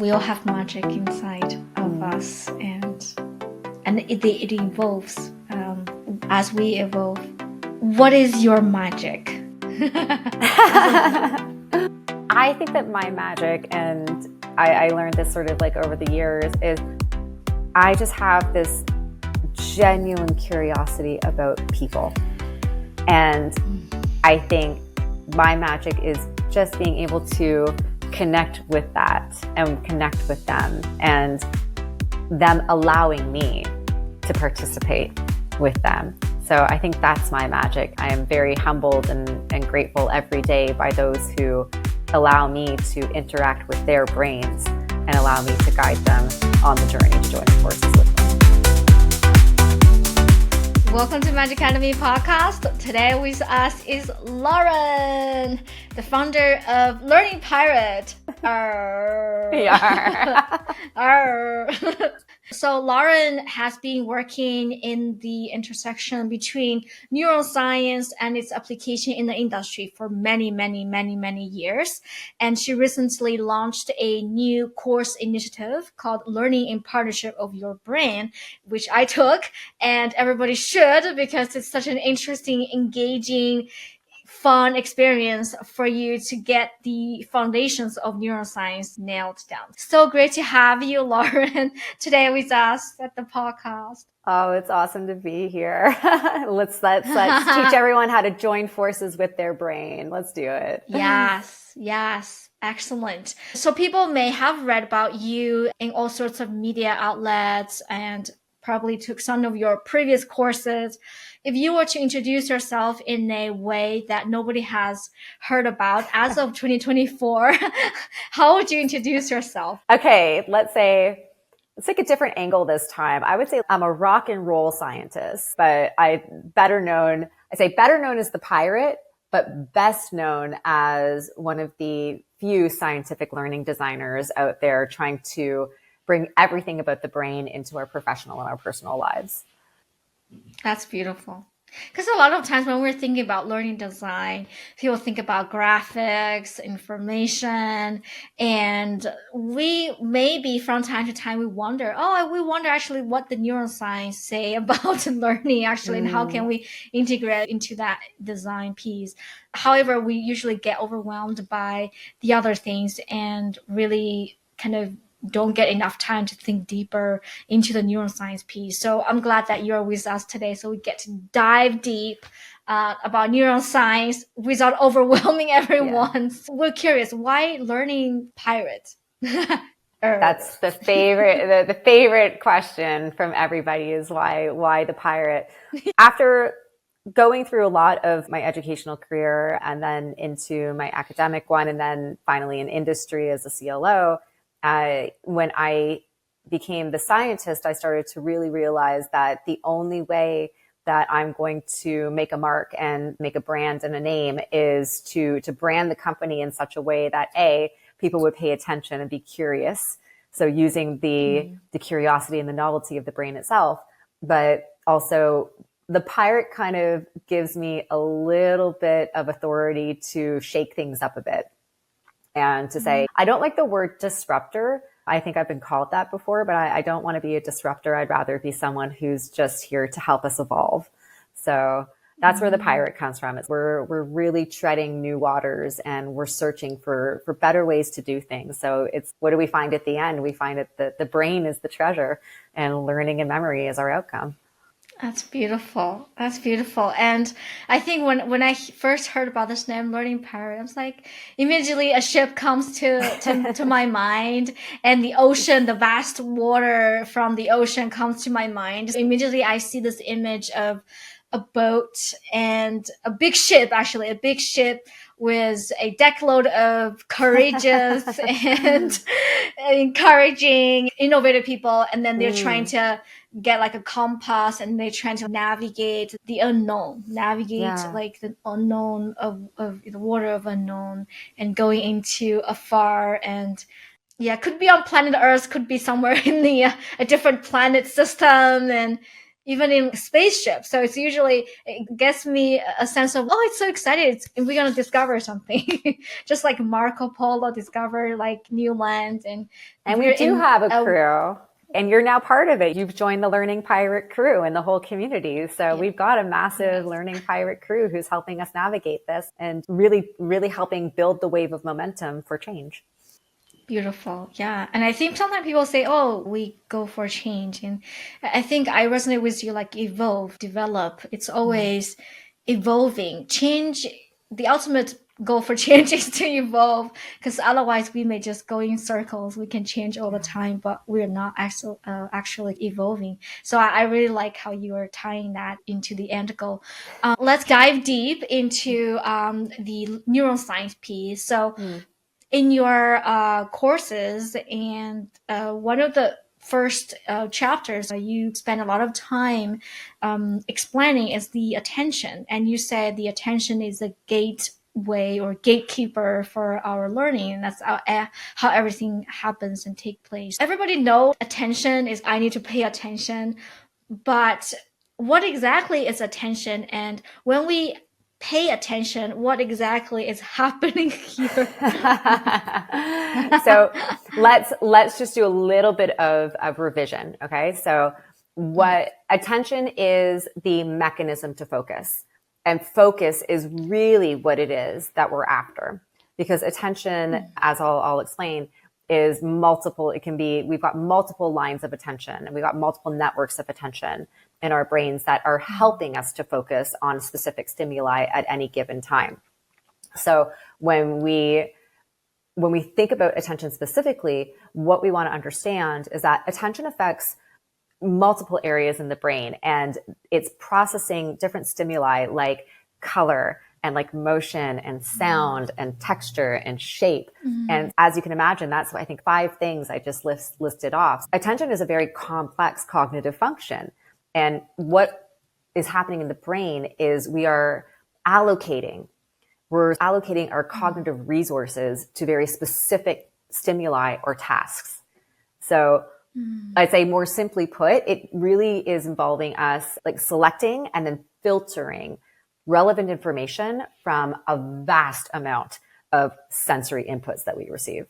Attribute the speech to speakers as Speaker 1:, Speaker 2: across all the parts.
Speaker 1: We all have magic inside of us, and it evolves as we evolve. What is your magic?
Speaker 2: I think that my magic, and I learned this sort of like over the years, is I just have this genuine curiosity about people. And I think my magic is just being able to connect with that and connect with them, and them allowing me to participate with them. So I think that's my magic. I am very humbled and grateful every day by those who allow me to interact with their brains and allow me to guide them on the journey to join forces with them.
Speaker 1: Welcome to Magic Academy Podcast. Today with us is Lauren, the founder of Learning Pirate. So Lauren has been working in the intersection between neuroscience and its application in the industry for many years. And she recently launched a new course initiative called Learning in Partnership of Your Brain, which I took, and everybody should, because it's such an interesting, engaging, fun experience for you to get the foundations of neuroscience nailed down. So great to have you, Lauren, today with us at the podcast.
Speaker 2: Oh, it's awesome to be here. Let's teach everyone how to join forces with their brain. Let's do it.
Speaker 1: Yes. Excellent. So people may have read about you in all sorts of media outlets and probably took some of your previous courses. If you were to introduce yourself in a way that nobody has heard about as of 2024, how would you introduce yourself?
Speaker 2: Okay, let's take a different angle this time. I would say I'm a rock and roll scientist, but better known as the pirate, but best known as one of the few scientific learning designers out there trying to bring everything about the brain into our professional and our personal lives.
Speaker 1: That's beautiful. Because a lot of times when we're thinking about learning design, people think about graphics, information, and we maybe from time to time we wonder actually what the neuroscience say about learning actually, and how can we integrate into that design piece. However, we usually get overwhelmed by the other things and really kind of don't get enough time to think deeper into the neuroscience piece. So I'm glad that you're with us today, so we get to dive deep about neuroscience without overwhelming everyone. Yeah. We're curious, why Learning Pirate?
Speaker 2: That's the favorite, the favorite question from everybody is why the pirate? After going through a lot of my educational career and then into my academic one, and then finally in industry as a CLO, when I became the scientist, I started to really realize that the only way that I'm going to make a mark and make a brand and a name is to brand the company in such a way that people would pay attention and be curious. So using the curiosity and the novelty of the brain itself, but also the pirate kind of gives me a little bit of authority to shake things up a bit. And to say, I don't like the word disruptor. I think I've been called that before, but I don't want to be a disruptor. I'd rather be someone who's just here to help us evolve. So that's where the pirate comes from. We're really treading new waters, and we're searching for better ways to do things. So what do we find at the end? We find that the brain is the treasure, and learning and memory is our outcome.
Speaker 1: That's beautiful. And I think when I first heard about this name, Learning Pirate, I was like, immediately a ship comes to my mind, and the ocean, the vast water from the ocean comes to my mind. Immediately I see this image of a boat and a big ship with a deckload of courageous and encouraging, innovative people. And then they're trying to get like a compass, and they're trying to navigate the unknown, like the unknown of the water of unknown, and going into afar. And could be on planet Earth, could be somewhere in a different planet system. And even in spaceships. So it gets me a sense of, oh, it's so excited. We're going to discover something. Just like Marco Polo discovered like new lands. And
Speaker 2: we do have a crew. And you're now part of it. You've joined the Learning Pirate crew and the whole community. So we've got a massive Learning Pirate crew who's helping us navigate this and really, really helping build the wave of momentum for change.
Speaker 1: Beautiful. Yeah. And I think sometimes people say, oh, we go for change. And I think I resonate with you, like evolve, develop. It's always evolving. Change, the ultimate goal for change is to evolve, because otherwise we may just go in circles. We can change all the time, but we're not actually evolving. So I really like how you are tying that into the end goal. Let's dive deep into the neuroscience piece. So in your courses, and one of the first chapters you spend a lot of time explaining is the attention. And you said the attention is a gateway or gatekeeper for our learning. And that's how everything happens and take place. Everybody knows attention is I need to pay attention. But what exactly is attention? And when we pay attention, what exactly is happening here?
Speaker 2: So let's just do a little bit of revision. Okay. So what attention is the mechanism to focus, and focus is really what it is that we're after, because attention, as I'll explain, is multiple. It can be, we've got multiple lines of attention, and we've got multiple networks of attention in our brains that are helping us to focus on specific stimuli at any given time. So when we think about attention specifically, what we want to understand is that attention affects multiple areas in the brain, and it's processing different stimuli like color and like motion and sound and texture and shape. And as you can imagine, that's, I think, 5 things I just listed off. Attention is a very complex cognitive function. And what is happening in the brain is we're allocating our cognitive resources to very specific stimuli or tasks. So I'd say, more simply put, it really is involving us like selecting and then filtering relevant information from a vast amount of sensory inputs that we receive.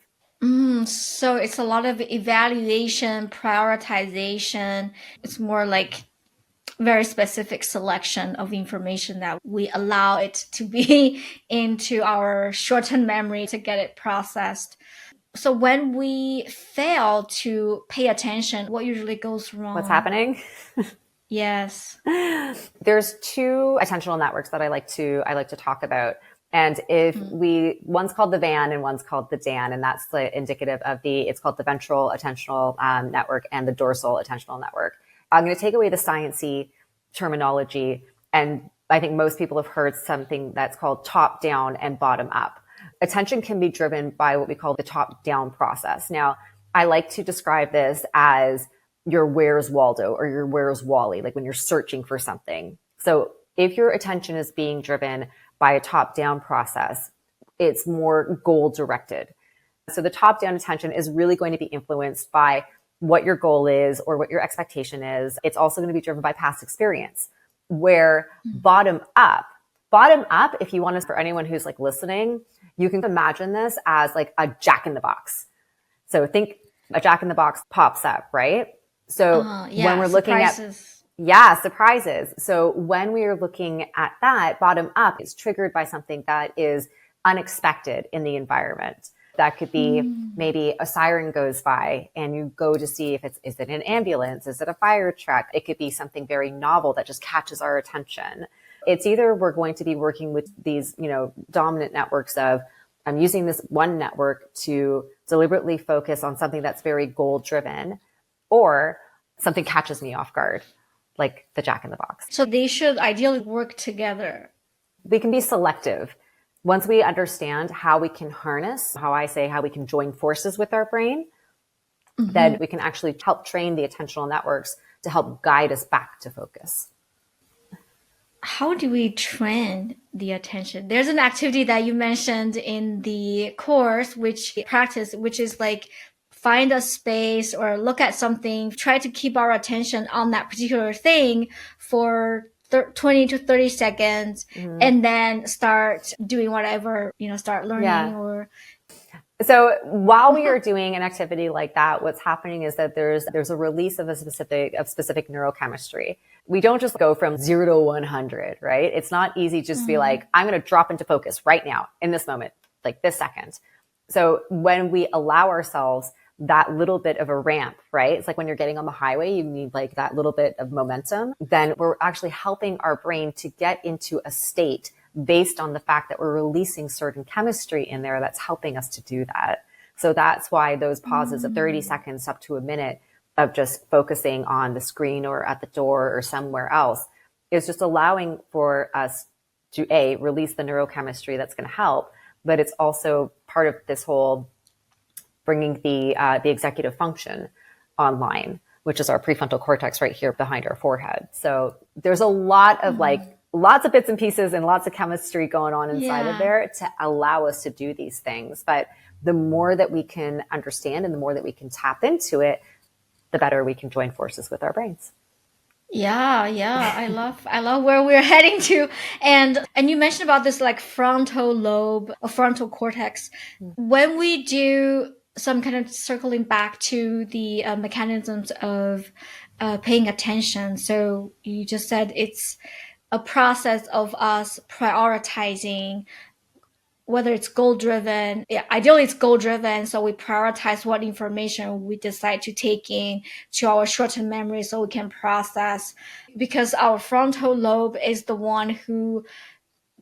Speaker 1: So it's a lot of evaluation, prioritization. It's more like very specific selection of information that we allow it to be into our short-term memory to get it processed. So when we fail to pay attention, what usually goes wrong?
Speaker 2: What's happening?
Speaker 1: Yes.
Speaker 2: There's 2 attentional networks that I like to talk about. And one's called the VAN and one's called the DAN, and that's the indicative of it's called the ventral attentional network and the dorsal attentional network. I'm going to take away the sciencey terminology, and I think most people have heard something that's called top down and bottom up. Attention can be driven by what we call the top down process. Now, I like to describe this as your Where's Waldo or your Where's Wally, like when you're searching for something. So if your attention is being driven by a top down process, it's more goal directed. So the top down attention is really going to be influenced by what your goal is or what your expectation is. It's also going to be driven by past experience. Where bottom up, if you want to, for anyone who's like listening, you can imagine this as like a Jack in the Box. So think a Jack in the Box pops up, right? So when we're looking at surprises. So when we are looking at that, bottom up, it's triggered by something that is unexpected in the environment. That could be maybe a siren goes by and you go to see if is it an ambulance? Is it a fire truck? It could be something very novel that just catches our attention. It's either we're going to be working with these, dominant networks of, I'm using this one network to deliberately focus on something that's very goal driven, or something catches me off guard, like the Jack in the Box.
Speaker 1: So they should ideally work together.
Speaker 2: We can be selective. Once we understand how we can harness, how we can join forces with our brain, then we can actually help train the attentional networks to help guide us back to focus.
Speaker 1: How do we train the attention? There's an activity that you mentioned in the course, which is like find a space or look at something, try to keep our attention on that particular thing for 20 to 30 seconds, and then start doing whatever, start learning or.
Speaker 2: So while we are doing an activity like that, what's happening is that there's a release of specific neurochemistry. We don't just go from 0 to 100, right? It's not easy just to be like, I'm going to drop into focus right now in this moment, like this second. So when we allow ourselves that little bit of a ramp, right? It's like when you're getting on the highway, you need like that little bit of momentum. Then we're actually helping our brain to get into a state based on the fact that we're releasing certain chemistry in there that's helping us to do that. So that's why those pauses of 30 seconds up to a minute of just focusing on the screen or at the door or somewhere else is just allowing for us to release the neurochemistry that's going to help, but it's also part of this whole bringing the executive function online, which is our prefrontal cortex right here behind our forehead. So there's a lot of lots of bits and pieces and lots of chemistry going on inside of there to allow us to do these things. But the more that we can understand and the more that we can tap into it, the better we can join forces with our brains.
Speaker 1: Yeah. I love where we're heading to. And you mentioned about this like frontal lobe or frontal cortex. When we do some kind of circling back to the mechanisms of paying attention. So you just said it's a process of us prioritizing, whether it's goal-driven. Ideally it's goal-driven, so we prioritize what information we decide to take in to our short-term memory so we can process, because our frontal lobe is the one who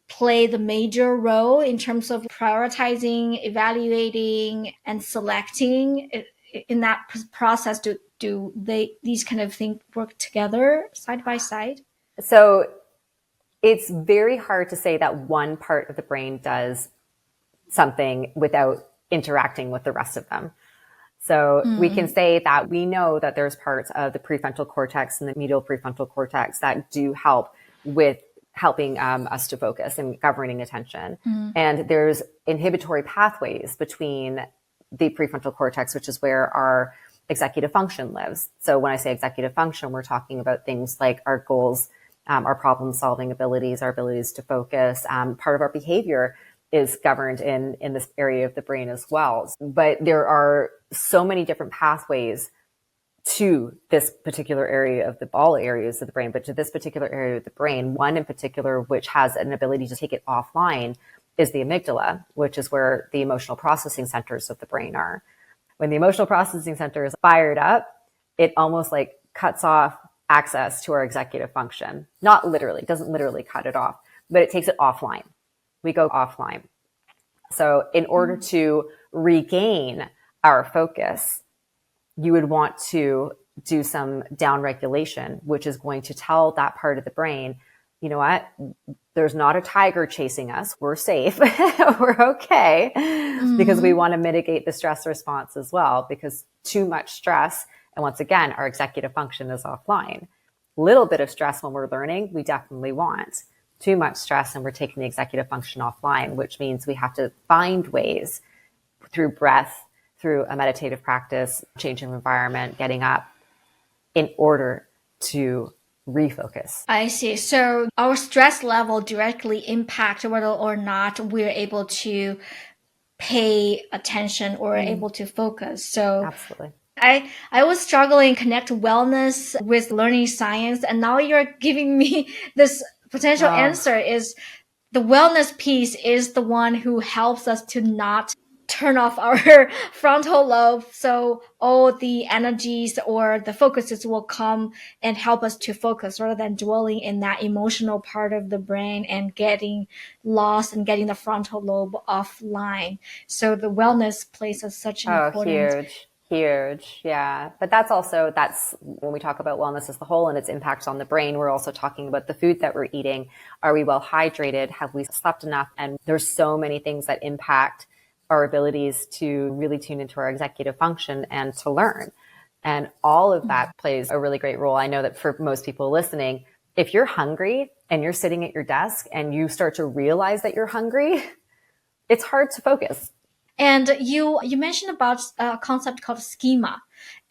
Speaker 1: play the major role in terms of prioritizing, evaluating, and selecting. In that process, do these kind of things work together side by side?
Speaker 2: So it's very hard to say that one part of the brain does something without interacting with the rest of them. So we can say that we know that there's parts of the prefrontal cortex and the medial prefrontal cortex that do help with helping us to focus and governing attention. And there's inhibitory pathways between the prefrontal cortex, which is where our executive function lives. So when I say executive function, we're talking about things like our goals, our problem solving abilities, our abilities to focus. Part of our behavior is governed in this area of the brain as well. But there are so many different pathways to this particular area of all areas of the brain, but to this particular area of the brain, one in particular, which has an ability to take it offline, is the amygdala, which is where the emotional processing centers of the brain are. When the emotional processing center is fired up, it almost like cuts off access to our executive function. Not literally, it doesn't literally cut it off, but it takes it offline. We go offline. So in order to regain our focus, you would want to do some down regulation, which is going to tell that part of the brain, you know what, there's not a tiger chasing us. We're safe. We're okay. Because we want to mitigate the stress response as well, because too much stress. And once again, our executive function is offline. Little bit of stress when we're learning, we definitely want. Too much stress and we're taking the executive function offline, which means we have to find ways through breath, through a meditative practice, change of environment, getting up, in order to refocus.
Speaker 1: I see. So our stress level directly impacts whether or not we're able to pay attention or able to focus. So
Speaker 2: absolutely.
Speaker 1: I was struggling to connect wellness with learning science, and now you're giving me this potential answer. Is the wellness piece is the one who helps us to not turn off our frontal lobe, so all the energies or the focuses will come and help us to focus rather than dwelling in that emotional part of the brain and getting lost and getting the frontal lobe offline. So the wellness plays such an important...
Speaker 2: Huge. Yeah. But that's when we talk about wellness as the whole and its impact on the brain, we're also talking about the food that we're eating. Are we well hydrated? Have we slept enough? And there's so many things that impact our abilities to really tune into our executive function and to learn. And all of that plays a really great role. I know that for most people listening, if you're hungry and you're sitting at your desk and you start to realize that you're hungry, it's hard to focus.
Speaker 1: And you mentioned about a concept called schema,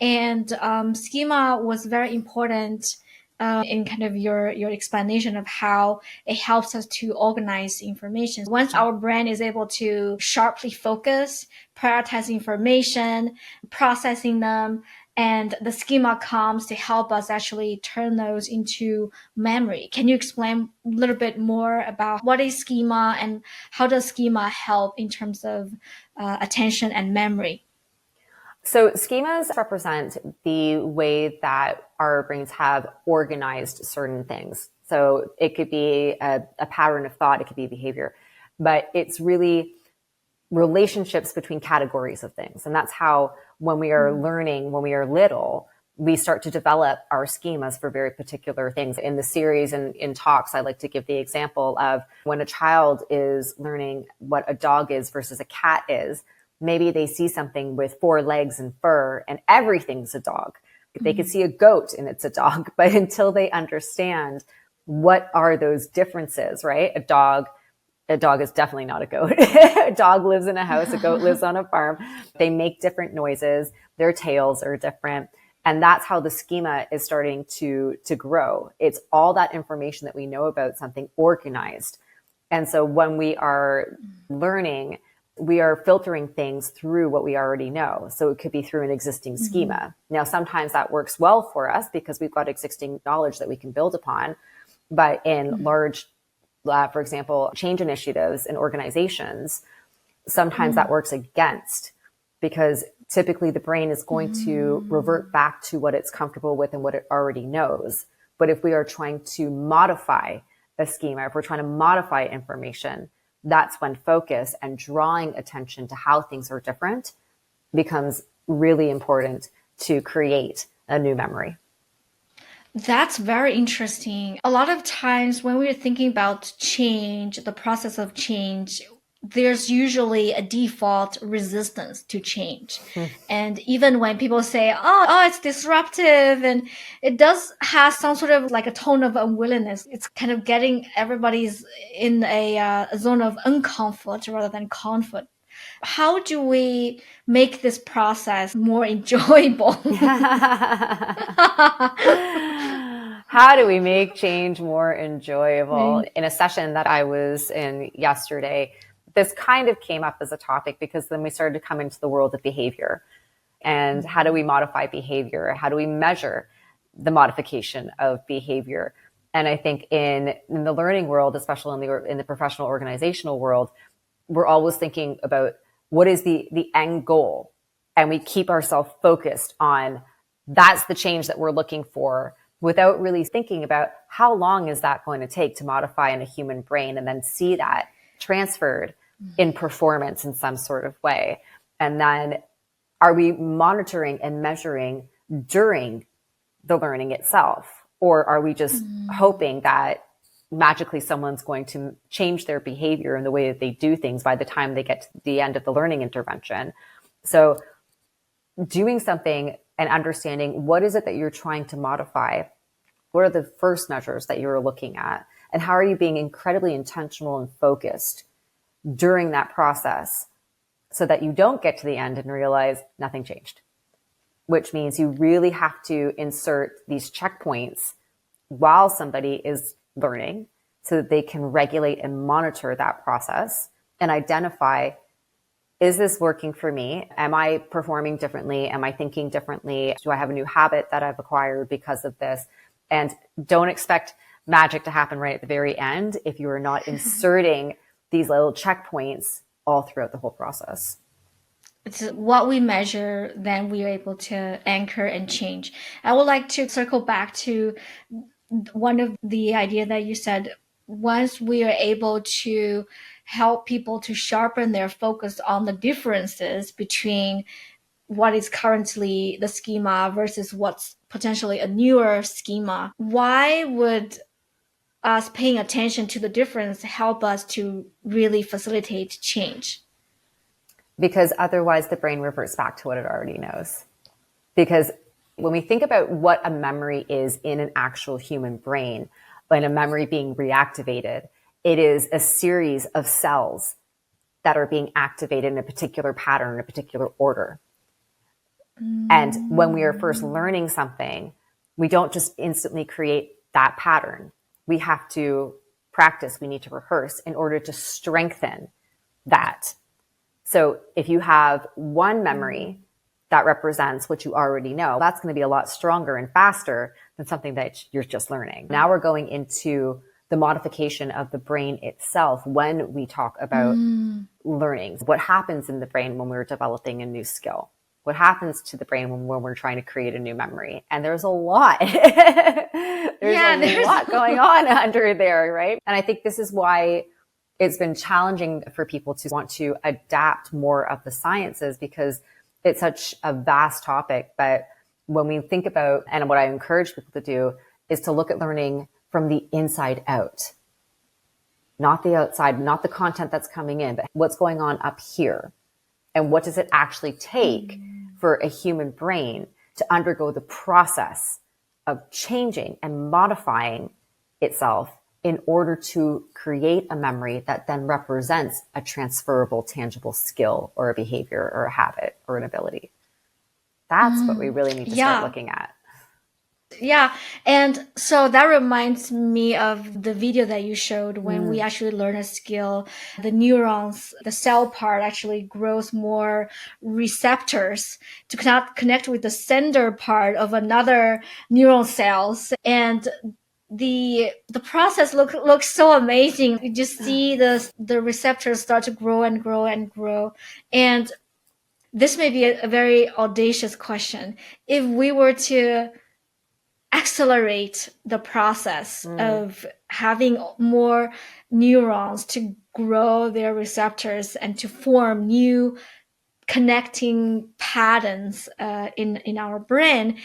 Speaker 1: and schema was very important in kind of your explanation of how it helps us to organize information. Once our brain is able to sharply focus, prioritize information, processing them, and the schema comes to help us actually turn those into memory. Can you explain a little bit more about what is schema and how does schema help in terms of attention and memory?
Speaker 2: So schemas represent the way that our brains have organized certain things. So it could be a pattern of thought, it could be behavior, but it's really relationships between categories of things. And that's how when we are learning, when we are little, we start to develop our schemas for very particular things. In the series and in talks, I like to give the example of when a child is learning what a dog is versus a cat is. Maybe they see something with 4 legs and fur and everything's a dog. They could see a goat and it's a dog, but until they understand what are those differences, right? A dog is definitely not a goat. A dog lives in a house, a goat lives on a farm. They make different noises. Their tails are different. And that's how the schema is starting to grow. It's all that information that we know about something organized. And so when we are learning, we are filtering things through what we already know. So it could be through an existing schema. Now, sometimes that works well for us because we've got existing knowledge that we can build upon. But in large, for example, change initiatives in organizations, sometimes that works against, because typically the brain is going to revert back to what it's comfortable with and what it already knows. But if we are trying to modify a schema, if we're trying to modify information, that's when focus and drawing attention to how things are different becomes really important to create a new memory.
Speaker 1: That's very interesting. A lot of times when we're thinking about change, the process of change, there's usually a default resistance to change. And even when people say, oh, it's disruptive, and it does have some sort of like a tone of unwillingness. It's kind of getting everybody's in a zone of uncomfort rather than comfort. How do we make this process more enjoyable?
Speaker 2: How do we make change more enjoyable? In a session that I was in yesterday, this kind of came up as a topic because then we started to come into the world of behavior. And how do we modify behavior? How do we measure the modification of behavior? And I think in the learning world, especially in the professional organizational world, we're always thinking about what is the end goal. And we keep ourselves focused on that's the change that we're looking for, without really thinking about how long is that going to take to modify in a human brain and then see that transferred in performance in some sort of way. And then are we monitoring and measuring during the learning itself? Or are we just hoping that magically someone's going to change their behavior and the way that they do things by the time they get to the end of the learning intervention? So doing something and understanding what is it that you're trying to modify? What are the first measures that you're looking at? And how are you being incredibly intentional and focused during that process so that you don't get to the end and realize nothing changed? Which means you really have to insert these checkpoints while somebody is learning so that they can regulate and monitor that process and identify, is this working for me? Am I performing differently? Am I thinking differently? Do I have a new habit that I've acquired because of this? And don't expect magic to happen right at the very end if you are not inserting these little checkpoints all throughout the whole process.
Speaker 1: It's what we measure, then we are able to anchor and change. I would like to circle back to one of the idea that you said. Once we are able to help people to sharpen their focus on the differences between what is currently the schema versus what's potentially a newer schema, why would us paying attention to the difference help us to really facilitate change?
Speaker 2: Because otherwise the brain reverts back to what it already knows. Because when we think about what a memory is in an actual human brain, when a memory being reactivated, it is a series of cells that are being activated in a particular pattern, in a particular order. And when we are first learning something, we don't just instantly create that pattern. We have to practice. We need to rehearse in order to strengthen that. So if you have one memory that represents what you already know, that's going to be a lot stronger and faster than something that you're just learning. Now we're going into the modification of the brain itself when we talk about learning. What happens in the brain when we're developing a new skill? What happens to the brain when we're trying to create a new memory? And there's a lot. there's a lot going on under there, right? And I think this is why it's been challenging for people to want to adapt more of the sciences, because it's such a vast topic. But when we think about, and what I encourage people to do, is to look at learning from the inside out, not the outside, not the content that's coming in, but what's going on up here. And what does it actually take for a human brain to undergo the process of changing and modifying itself in order to create a memory that then represents a transferable, tangible skill or a behavior or a habit or an ability? That's what we really need to start looking at.
Speaker 1: Yeah. And so that reminds me of the video that you showed when we actually learn a skill, the neurons, the cell part actually grows more receptors to connect with the sender part of another neuron cells. And the process looks so amazing. You just see the receptors start to grow and grow and grow. And this may be a very audacious question. If we were to accelerate the process of having more neurons to grow their receptors and to form new connecting patterns in our brain,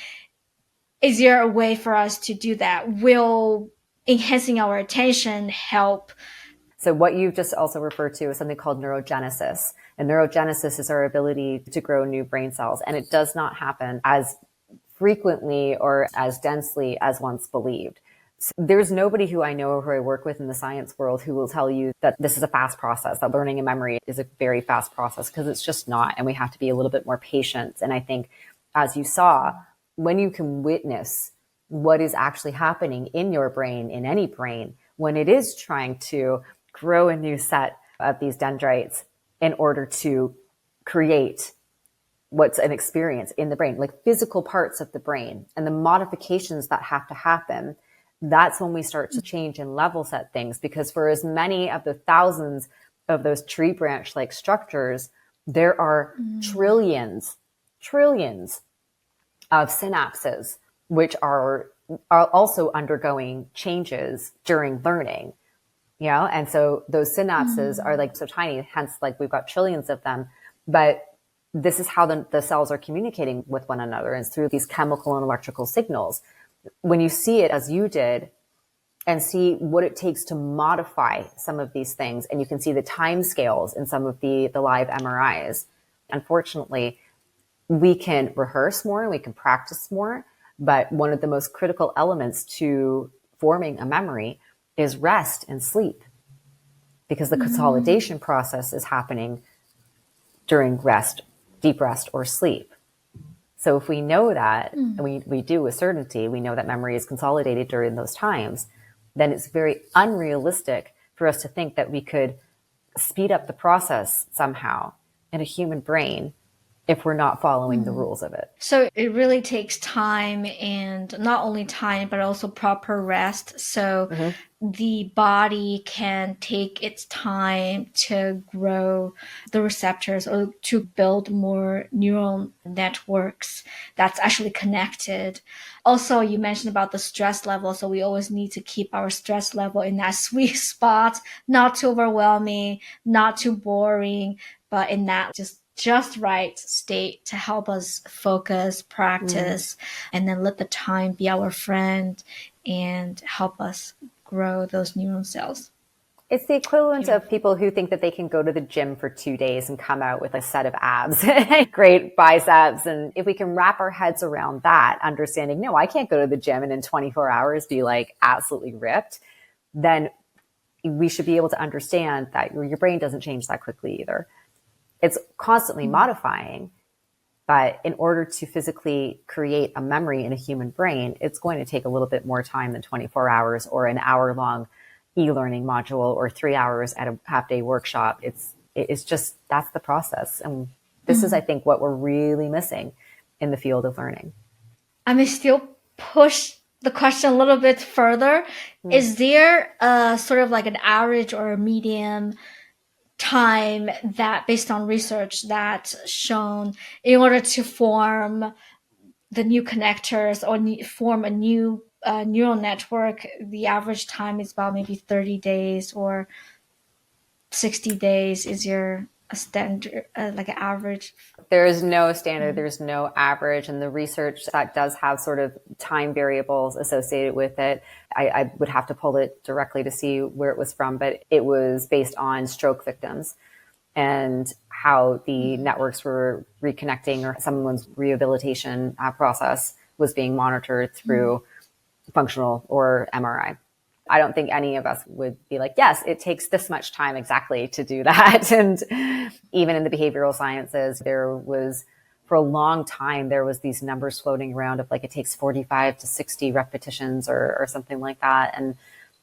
Speaker 1: is there a way for us to do that? Will enhancing our attention help?
Speaker 2: So what you've just also referred to is something called neurogenesis. And neurogenesis is our ability to grow new brain cells. And it does not happen as frequently or as densely as once believed. So there's nobody who I know or who I work with in the science world who will tell you that this is a fast process, that learning and memory is a very fast process, because it's just not. And we have to be a little bit more patient. And I think, as you saw, when you can witness what is actually happening in your brain, in any brain, when it is trying to grow a new set of these dendrites in order to create what's an experience in the brain, like physical parts of the brain, and the modifications that have to happen, that's when we start to change and level set things. Because for as many of the thousands of those tree branch like structures, there are trillions of synapses, which are also undergoing changes during learning. You know, and so those synapses are like so tiny, hence like we've got trillions of them. But this is how the cells are communicating with one another, and through these chemical and electrical signals. When you see it as you did and see what it takes to modify some of these things, and you can see the time scales in some of the live MRIs, unfortunately, we can rehearse more and we can practice more. But one of the most critical elements to forming a memory is rest and sleep, because the consolidation process is happening during rest, deep rest, or sleep. So if we know that, and we do with certainty, we know that memory is consolidated during those times, then it's very unrealistic for us to think that we could speed up the process somehow in a human brain if we're not following the rules of it.
Speaker 1: So it really takes time, and not only time, but also proper rest. So the body can take its time to grow the receptors or to build more neural networks that's actually connected. Also, you mentioned about the stress level. So we always need to keep our stress level in that sweet spot, not too overwhelming, not too boring, but in that just right state to help us focus, practice, and then let the time be our friend and help us grow those neuron cells.
Speaker 2: It's the equivalent of people who think that they can go to the gym for 2 days and come out with a set of abs, great biceps. And if we can wrap our heads around that, understanding, no, I can't go to the gym and in 24 hours be like absolutely ripped, then we should be able to understand that your brain doesn't change that quickly either. It's constantly modifying, but in order to physically create a memory in a human brain, it's going to take a little bit more time than 24 hours or an hour-long e-learning module or 3 hours at a half-day workshop. It's just, that's the process. And this is, I think, what we're really missing in the field of learning.
Speaker 1: I may still push the question a little bit further. Is there a sort of like an average or a median time that, based on research that's shown, in order to form the new connectors or form a new neural network, the average time is about maybe 30 days or 60 days? Is your a standard, like an average?
Speaker 2: There is no standard. There's no average. And the research that does have sort of time variables associated with it, I would have to pull it directly to see where it was from, but it was based on stroke victims and how the networks were reconnecting, or someone's rehabilitation process was being monitored through functional or MRI. I don't think any of us would be like, yes, it takes this much time exactly to do that. And even in the behavioral sciences, there was, for a long time, there was these numbers floating around of like, it takes 45 to 60 repetitions or something like that. And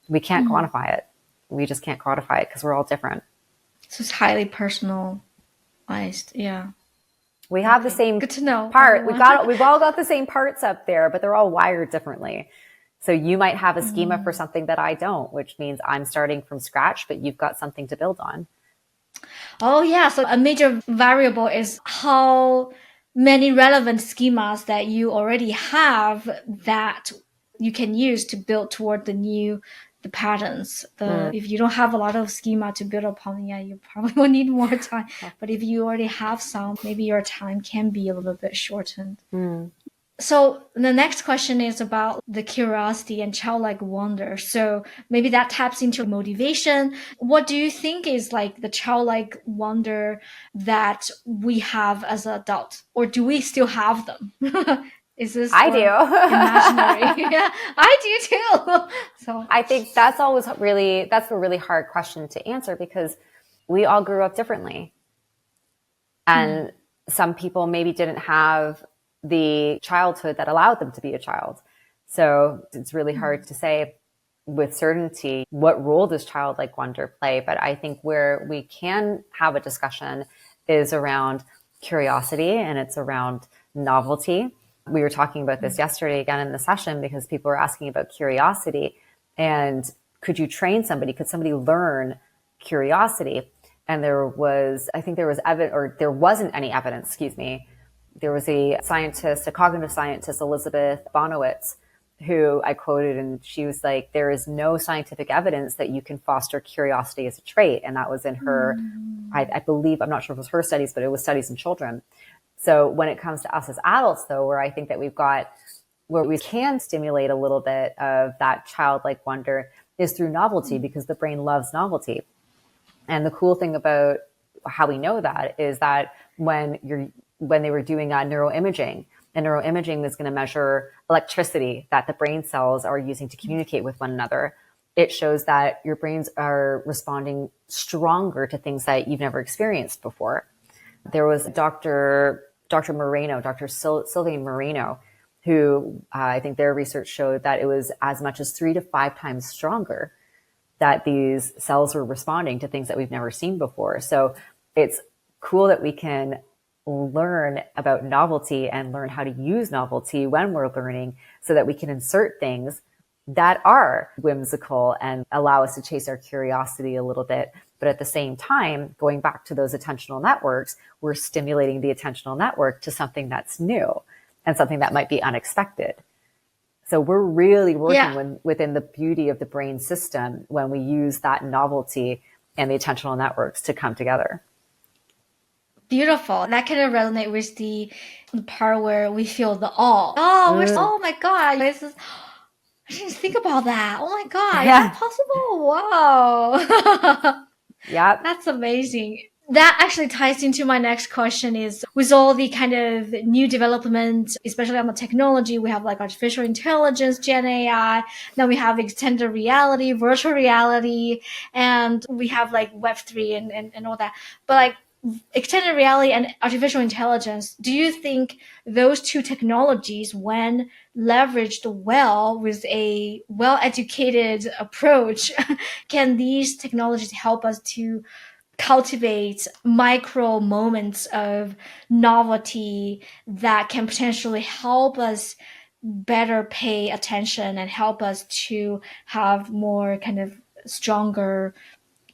Speaker 2: we can't quantify it. We just can't quantify it because we're all different.
Speaker 1: So it's highly personalized. Yeah.
Speaker 2: We have the same
Speaker 1: Good to know.
Speaker 2: part. We've all got the same parts up there, but they're all wired differently. So you might have a schema for something that I don't, which means I'm starting from scratch, but you've got something to build on.
Speaker 1: Oh, yeah. So a major variable is how many relevant schemas that you already have that you can use to build toward the patterns. If you don't have a lot of schema to build upon, yeah, you probably will need more time. But if you already have some, maybe your time can be a little bit shortened. So the next question is about the curiosity and childlike wonder. So maybe that taps into motivation. What do you think is like the childlike wonder that we have as an adult? Or do we still have them? Is this
Speaker 2: I do.
Speaker 1: imaginary? Yeah, I do too. So
Speaker 2: I think that's a really hard question to answer because we all grew up differently. And some people maybe didn't have the childhood that allowed them to be a child. So it's really hard to say with certainty what role does childlike wonder play. But I think where we can have a discussion is around curiosity, and it's around novelty. We were talking about this yesterday again in the session because people were asking about curiosity and could you train somebody? Could somebody learn curiosity? And there wasn't any evidence, There was a cognitive scientist, Elizabeth Bonowitz, who I quoted, and she was like, there is no scientific evidence that you can foster curiosity as a trait. And that was in her, I believe, I'm not sure if it was her studies, but it was studies in children. So when it comes to us as adults, though, where I think that where we can stimulate a little bit of that childlike wonder is through novelty, because the brain loves novelty. And the cool thing about how we know that is that when they were doing neuroimaging, and neuroimaging is going to measure electricity that the brain cells are using to communicate with one another. It shows that your brains are responding stronger to things that you've never experienced before. There was Dr. Sylvain Moreno, who I think their research showed that it was as much as 3 to 5 times stronger that these cells were responding to things that we've never seen before. So it's cool that we can learn about novelty and learn how to use novelty when we're learning so that we can insert things that are whimsical and allow us to chase our curiosity a little bit. But at the same time, going back to those attentional networks, we're stimulating the attentional network to something that's new and something that might be unexpected. So we're really working within the beauty of the brain system when we use that novelty and the attentional networks to come together.
Speaker 1: Beautiful. That kind of resonate with the part where we feel the awe. Oh my God. I didn't think about that. Oh my God. Yeah. Is that possible? Wow.
Speaker 2: Yeah.
Speaker 1: That's amazing. that actually ties into my next question is with all the kind of new development, especially on the technology, we have like artificial intelligence, Gen AI, then we have extended reality, virtual reality, and we have like Web3 and all that. But like extended reality and artificial intelligence, do you think those two technologies, when leveraged well with a well-educated approach, can these technologies help us to cultivate micro moments of novelty that can potentially help us better pay attention and help us to have more kind of stronger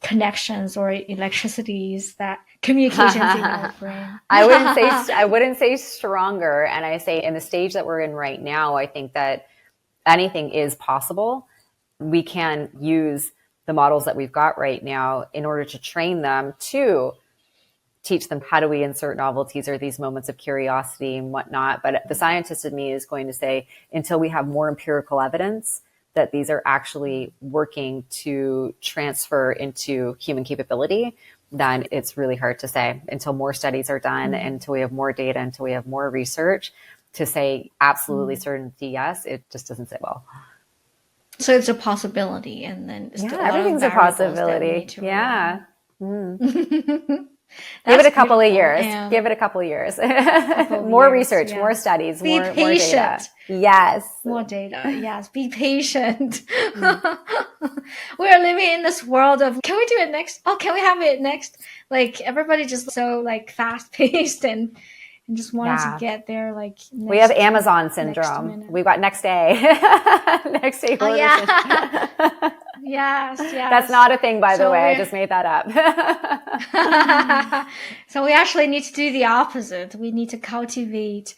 Speaker 1: connections or electricities that communications in our brain?
Speaker 2: I wouldn't say stronger. And I say in the stage that we're in right now, I think that anything is possible. We can use the models that we've got right now in order to train them to teach them how do we insert novelties or these moments of curiosity and whatnot. But the scientist in me is going to say, until we have more empirical evidence that these are actually working to transfer into human capability, then it's really hard to say. Until more studies are done, until we have more data, until we have more research, to say absolutely certainty yes, it just doesn't sit well.
Speaker 1: So it's a possibility, and then
Speaker 2: everything's a possibility. Yeah.
Speaker 1: Give
Speaker 2: it a couple of years. Give it a couple of years. More research, more studies, more data. Yes.
Speaker 1: More data. Yes. Be patient. We are living in this world of, can we do it next? Oh, can we have it next? Like everybody just so like fast paced and just wanted to get there. Like
Speaker 2: we have Amazon syndrome. We've got next day. Next day.
Speaker 1: Oh, yeah. Yes.
Speaker 2: That's not a thing, by the way. I just made that up.
Speaker 1: So we actually need to do the opposite. We need to cultivate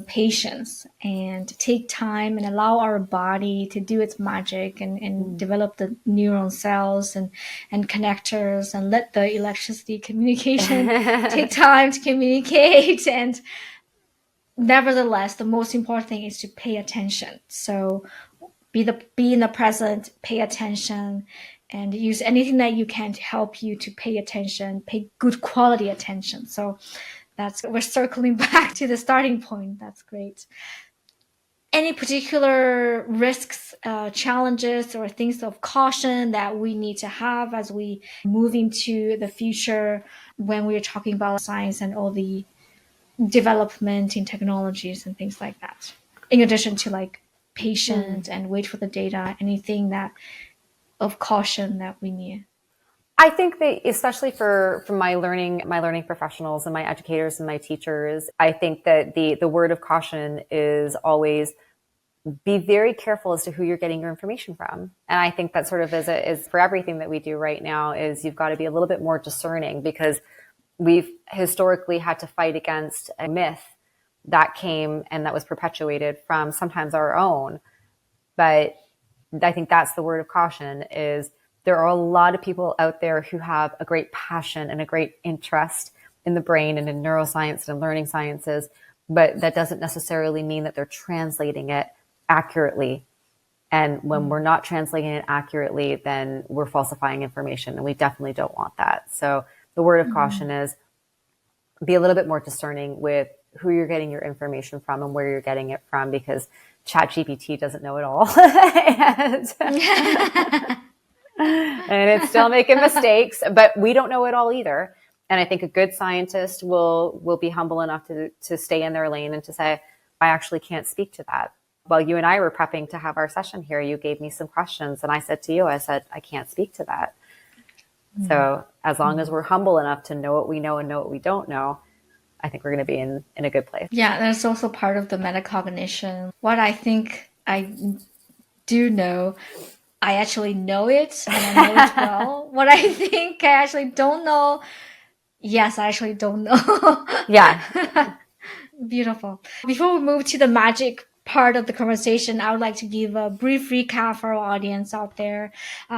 Speaker 1: patience and take time and allow our body to do its magic and develop the neuron cells and connectors and let the electricity communication take time to communicate. And nevertheless, the most important thing is to pay attention. So be in the present, pay attention, and use anything that you can to help you to pay attention, pay good quality attention. So we're circling back to the starting point. That's great. Any particular risks, challenges, or things of caution that we need to have as we move into the future when we're talking about science and all the development in technologies and things like that? In addition to like patient and wait for the data, anything that of caution that we need?
Speaker 2: I think that especially for my learning professionals and my educators and my teachers, I think that the word of caution is always be very careful as to who you're getting your information from. And I think that sort of is for everything that we do right now is you've got to be a little bit more discerning, because we've historically had to fight against a myth that came and that was perpetuated from sometimes our own. But I think that's the word of caution is there are a lot of people out there who have a great passion and a great interest in the brain and in neuroscience and learning sciences, but that doesn't necessarily mean that they're translating it accurately. And when we're not translating it accurately, then we're falsifying information, and we definitely don't want that. So the word of caution is be a little bit more discerning with who you're getting your information from and where you're getting it from, because ChatGPT doesn't know it all. And it's still making mistakes, but we don't know it all either. And I think a good scientist will be humble enough to stay in their lane and to say, I actually can't speak to that. While you and I were prepping to have our session here, you gave me some questions, and I said to you, I can't speak to that. So as long as we're humble enough to know what we know and know what we don't know, I think we're going to be in a good place.
Speaker 1: Yeah, that's also part of the metacognition. What I think I do know, I actually know it, and I know it well. What I think I actually don't know, yes, I actually don't know.
Speaker 2: Yeah.
Speaker 1: Beautiful. Before we move to the magic part of the conversation, I would like to give a brief recap for our audience out there.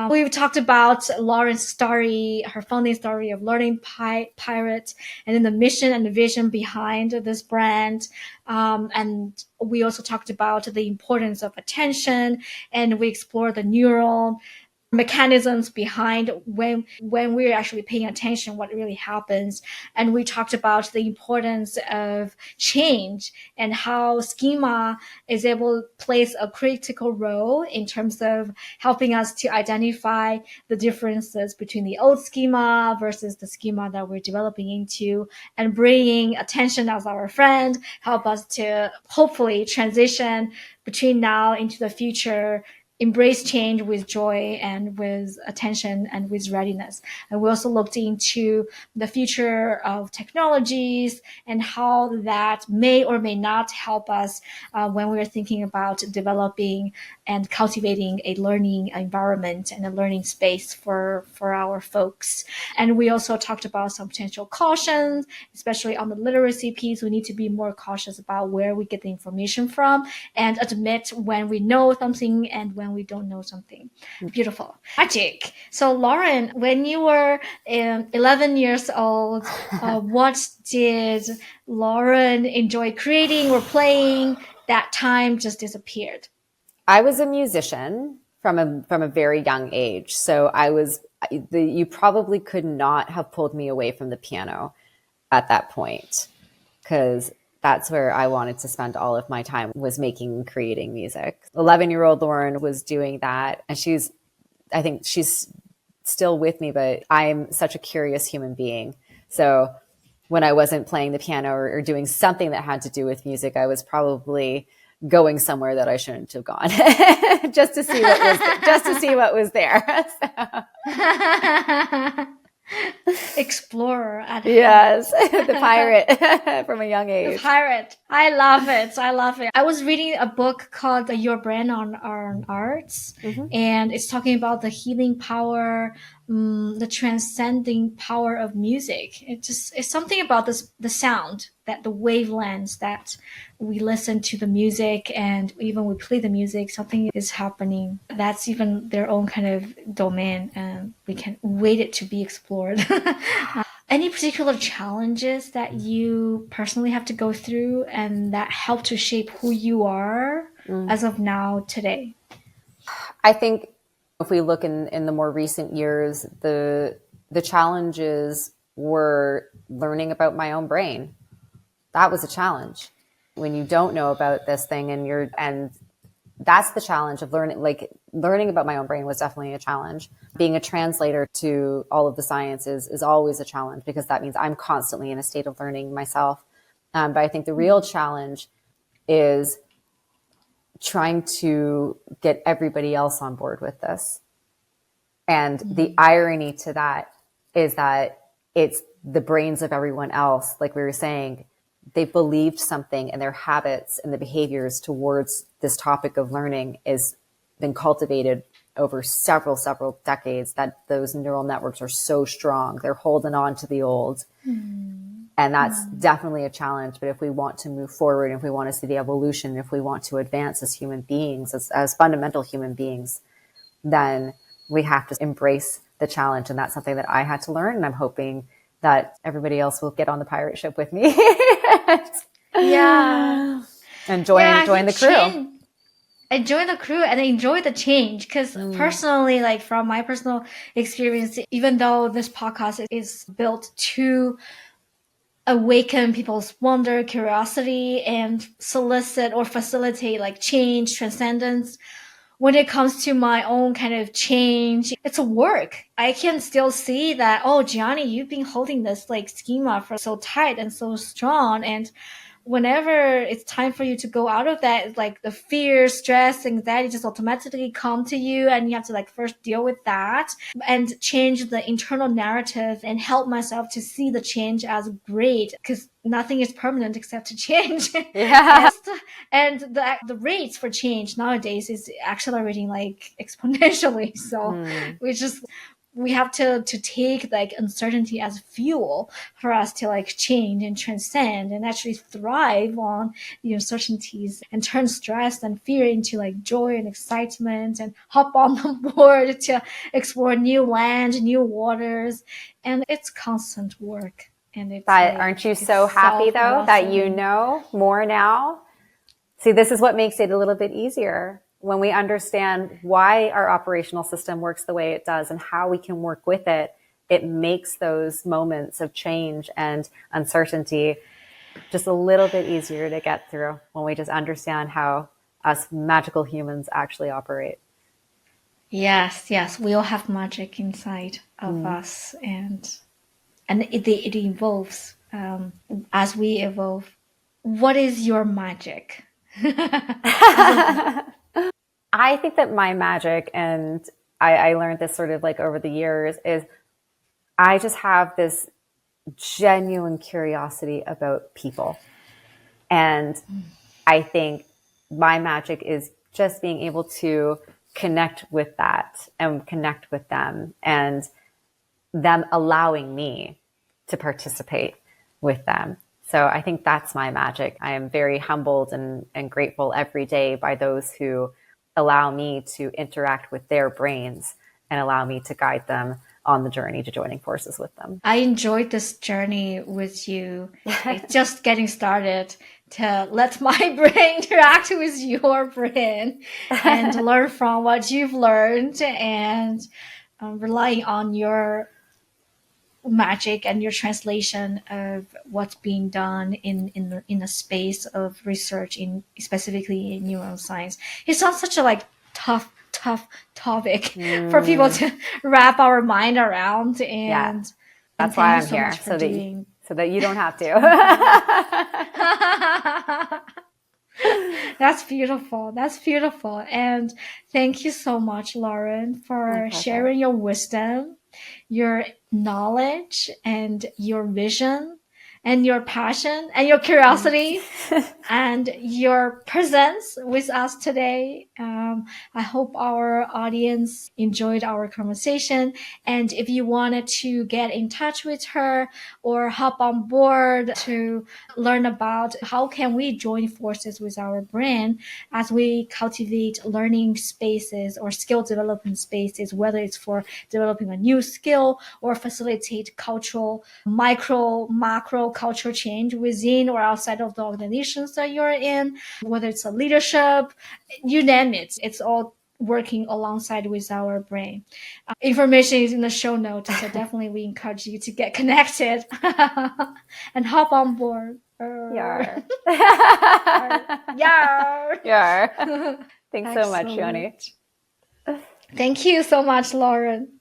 Speaker 1: We've talked about Lauren's story, her founding story of Learning Pirate, and then the mission and the vision behind this brand. And we also talked about the importance of attention, and we explored the neural mechanisms behind when we're actually paying attention what really happens. And we talked about the importance of change and how schema is able to plays a critical role in terms of helping us to identify the differences between the old schema versus the schema that we're developing into, and bringing attention as our friend help us to hopefully transition between now into the future, embrace change with joy and with attention and with readiness. And we also looked into the future of technologies and how that may or may not help us when we're thinking about developing and cultivating a learning environment and a learning space for our folks. And we also talked about some potential cautions, especially on the literacy piece. We need to be more cautious about where we get the information from and admit when we know something and when we don't know something. Beautiful. Magic. So Lauren, when you were 11 years old, what did Lauren enjoy creating or playing? That time just disappeared.
Speaker 2: I was a musician from a very young age. So you probably could not have pulled me away from the piano at that point, because that's where I wanted to spend all of my time, was making and creating music. 11-year-old Lauren was doing that. And I think she's still with me, but I'm such a curious human being. So when I wasn't playing the piano or doing something that had to do with music, I was probably going somewhere that I shouldn't have gone just to see what was there.
Speaker 1: Explorer at
Speaker 2: yes, the pirate from a young age.
Speaker 1: The pirate. I love it. I was reading a book called Your Brand on Arts, and it's talking about the healing power, the transcending power of music. It's something about the sound, that the wavelengths that we listen to the music, and even we play the music, something is happening. That's even their own kind of domain, and we can wait it to be explored. Any particular challenges that you personally have to go through and that help to shape who you are as of now today?
Speaker 2: I think if we look in the more recent years, the challenges were learning about my own brain. That was a challenge. When you don't know about this thing and that's the challenge of learning about my own brain was definitely a challenge. Being a translator to all of the sciences is always a challenge, because that means I'm constantly in a state of learning myself. But I think the real challenge is trying to get everybody else on board with this. And the irony to that is that it's the brains of everyone else. Like we were saying, they believed something, and their habits and the behaviors towards this topic of learning is been cultivated over several decades, that those neural networks are so strong. They're holding on to the old. And that's definitely a challenge. But if we want to move forward, if we want to see the evolution, if we want to advance as human beings, as fundamental human beings, then we have to embrace the challenge. And that's something that I had to learn. And I'm hoping that everybody else will get on the pirate ship with me.
Speaker 1: Yeah.
Speaker 2: And join the crew.
Speaker 1: Enjoy the crew and enjoy the change. Because personally, like from my personal experience, even though this podcast is built to awaken people's wonder, curiosity, and solicit or facilitate like change, transcendence, when it comes to my own kind of change, it's a work. I can still see that, oh, Gianni, you've been holding this like schema for so tight and so strong. And whenever it's time for you to go out of that, like the fear, stress, anxiety just automatically come to you, and you have to like first deal with that and change the internal narrative and help myself to see the change as great, because nothing is permanent except to change.
Speaker 2: Yeah.
Speaker 1: and the rates for change nowadays is accelerating like exponentially. So we have to take like uncertainty as fuel for us to like change and transcend and actually thrive on the uncertainties, and turn stress and fear into like joy and excitement, and hop on the board to explore new land, new waters. And it's constant work. And it's
Speaker 2: aren't you so happy though that you know more now? See, this is what makes it a little bit easier. when we understand why our operational system works the way it does and how we can work with it, it makes those moments of change and uncertainty just a little bit easier to get through when we just understand how us magical humans actually operate.
Speaker 1: Yes, yes, we all have magic inside of us, and it evolves as we evolve. What is your magic?
Speaker 2: I think that my magic, and I learned this sort of like over the years, is I just have this genuine curiosity about people. And I think my magic is just being able to connect with that and connect with them, and them allowing me to participate with them. So I think that's my magic. I am very humbled and grateful every day by those who allow me to interact with their brains and allow me to guide them on the journey to joining forces with them.
Speaker 1: I enjoyed this journey with you. It's just getting started to let my brain interact with your brain and learn from what you've learned, and relying on your magic and your translation of what's being done in a space of research, in specifically in neuroscience. It sounds such a like tough topic for people to wrap our mind around, and
Speaker 2: that's why I'm here, so that you don't have to.
Speaker 1: That's beautiful. That's beautiful. And thank you so much, Lauren, for sharing your wisdom, your knowledge, and your vision, and your passion, and your curiosity, and your presence with us today. I hope our audience enjoyed our conversation. And if you wanted to get in touch with her or hop on board to learn about how can we join forces with our brain as we cultivate learning spaces or skill development spaces, whether it's for developing a new skill or facilitate cultural, micro, macro cultural change within or outside of the organizations that you're in, whether it's a leadership, you name it, it's all working alongside with our brain. Information is in the show notes, so definitely we encourage you to get connected and hop on board.
Speaker 2: Yar.
Speaker 1: Yar.
Speaker 2: Yar. Thanks so much, Yoni.
Speaker 1: Thank you so much, Lauren.